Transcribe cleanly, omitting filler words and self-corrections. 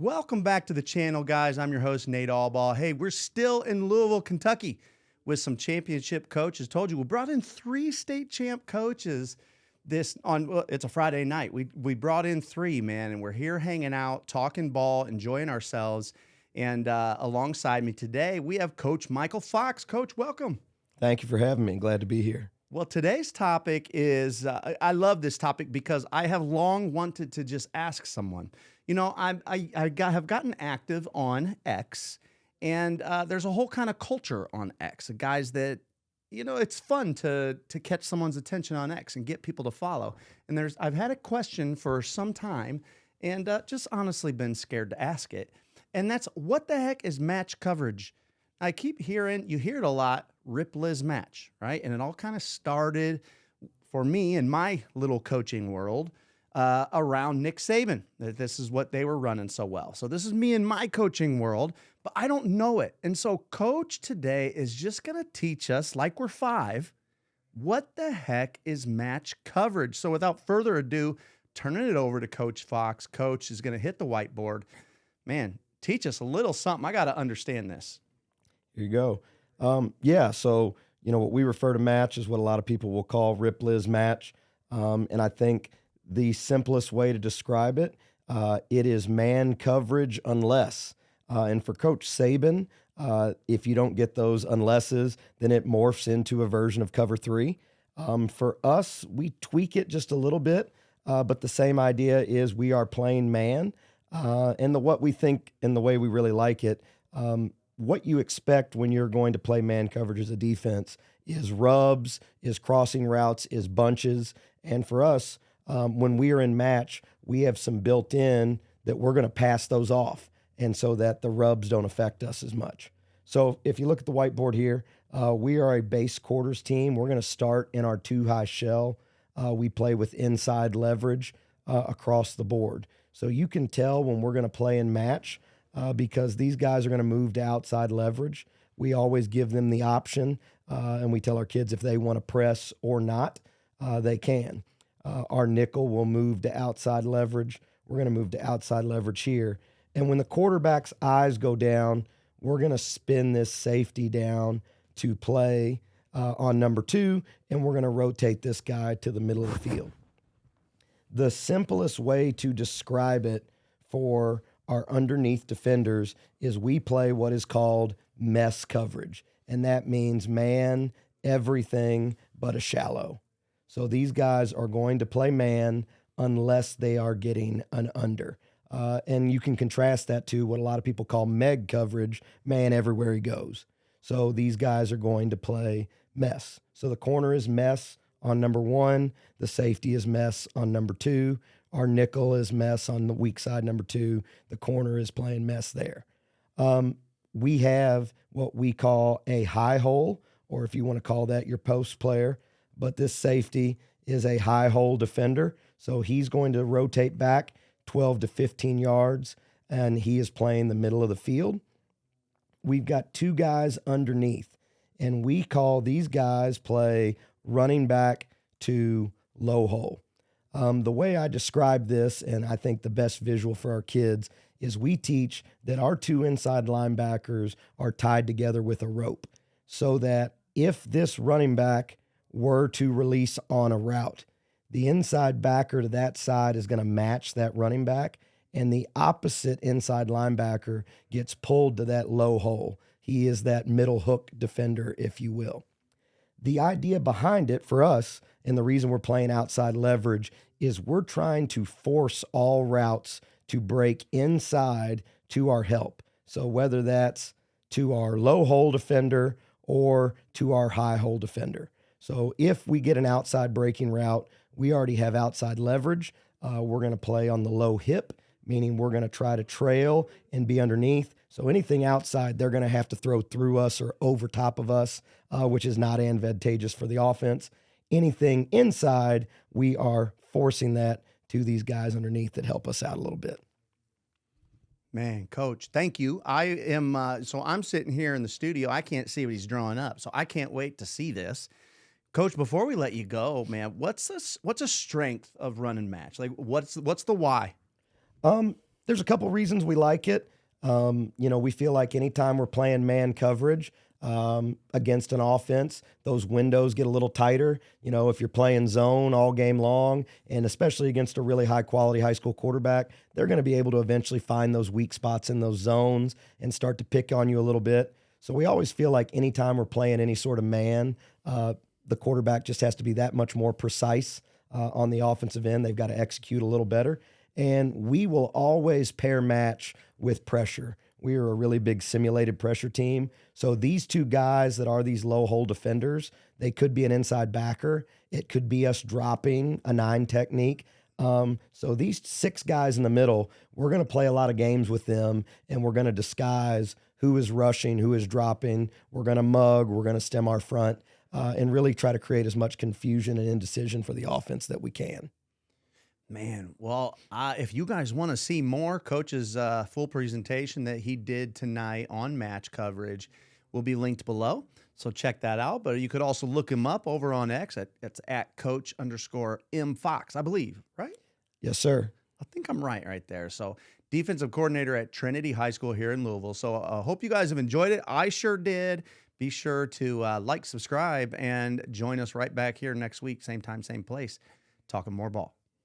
Welcome back to the channel, guys. I'm your host, Nate Allball. Hey, we're still in Louisville, Kentucky with some championship coaches. Told you, we brought in 3 state champ coaches well, it's a Friday night. We brought in 3, man, and we're here hanging out, talking ball, enjoying ourselves. And alongside me today, we have Coach Michael Fox. Coach, welcome. Thank you for having me. Glad to be here. Well, today's topic is, I love this topic because I have long wanted to just ask someone. You know, I have gotten active on X, and there's a whole kind of culture on X. Guys that, you know, it's fun to catch someone's attention on X and get people to follow. And I've had a question for some time, and just honestly been scared to ask it. And that's, what the heck is match coverage? I keep hearing, you hear it a lot, Rip Liz match, right? And it all kind of started for me in my little coaching world around Nick Saban. This is what they were running so well. So this is me in my coaching world, but I don't know it. And so Coach today is just going to teach us, like we're 5, what the heck is match coverage? So without further ado, turning it over to Coach Fox. Coach is going to hit the whiteboard. Man, teach us a little something. I got to understand this. Here you go. Yeah, so, you know, what we refer to match is what a lot of people will call Rip Liz match. And I think the simplest way to describe it, it is man coverage unless. And for Coach Saban, if you don't get those unlesses, then it morphs into a version of cover 3. For us, we tweak it just a little bit, but the same idea is we are playing man. And what we think and the way we really like it, what you expect when you're going to play man coverage as a defense is rubs, is crossing routes, is bunches. And for us, when we are in match, we have some built in that we're going to pass those off, and so that the rubs don't affect us as much. So if you look at the whiteboard here, we are a base quarters team. We're going to start in our 2-high shell. We play with inside leverage across the board. So you can tell when we're going to play in match because these guys are going to move to outside leverage. We always give them the option, and we tell our kids if they want to press or not, they can. Our nickel will move to outside leverage. We're going to move to outside leverage here. And when the quarterback's eyes go down, we're going to spin this safety down to play on number 2, and we're going to rotate this guy to the middle of the field. The simplest way to describe it for our underneath defenders is we play what is called mess coverage, and that means man, everything but a shallow. So these guys are going to play man unless they are getting an under. And you can contrast that to what a lot of people call meg coverage, man everywhere he goes. So these guys are going to play mess. So the corner is mess on number 1. The safety is mess on number 2. Our nickel is mess on the weak side, number 2. The corner is playing mess there. We have what we call a high hole, or if you want to call that your post player. But this safety is a high hole defender. So he's going to rotate back 12 to 15 yards, and he is playing the middle of the field. We've got 2 guys underneath, and we call these guys play running back to low hole. The way I describe this, and I think the best visual for our kids, is we teach that our 2 inside linebackers are tied together with a rope, so that if this running back were to release on a route, the inside backer to that side is going to match that running back, and the opposite inside linebacker gets pulled to that low hole. He is that middle hook defender, if you will. The idea behind it for us, and the reason we're playing outside leverage, is we're trying to force all routes to break inside to our help. So whether that's to our low hole defender or to our high hole defender. So if we get an outside breaking route, we already have outside leverage. We're going to play on the low hip, meaning we're going to try to trail and be underneath. So anything outside, they're going to have to throw through us or over top of us, which is not advantageous for the offense. Anything inside, we are forcing that to these guys underneath that help us out a little bit. Man, Coach, thank you. I am so I'm sitting here in the studio. I can't see what he's drawing up, so I can't wait to see this. Coach, before we let you go, man, what's a strength of run and match? Like, what's the why? There's a couple reasons we like it. We feel like anytime we're playing man coverage against an offense, those windows get a little tighter. If you're playing zone all game long, and especially against a really high quality high school quarterback, they're going to be able to eventually find those weak spots in those zones and start to pick on you a little bit. So we always feel like anytime we're playing any sort of man, the quarterback just has to be that much more precise on the offensive end. They've got to execute a little better. And we will always pair match with pressure. We are a really big simulated pressure team. So these two guys that are these low hole defenders, they could be an inside backer. It could be us dropping a 9 technique. So these 6 guys in the middle, we're going to play a lot of games with them, and we're going to disguise who is rushing, who is dropping. We're going to mug, we're going to stem our front, and really try to create as much confusion and indecision for the offense that we can. Man, well, if you guys want to see more, Coach's full presentation that he did tonight on match coverage will be linked below. So check that out. But you could also look him up over on X. It's at Coach_M Fox, I believe, right? Yes, sir. I think I'm right there. So defensive coordinator at Trinity High School here in Louisville. So I hope you guys have enjoyed it. I sure did. Be sure to like, subscribe, and join us right back here next week. Same time, same place. Talking more ball.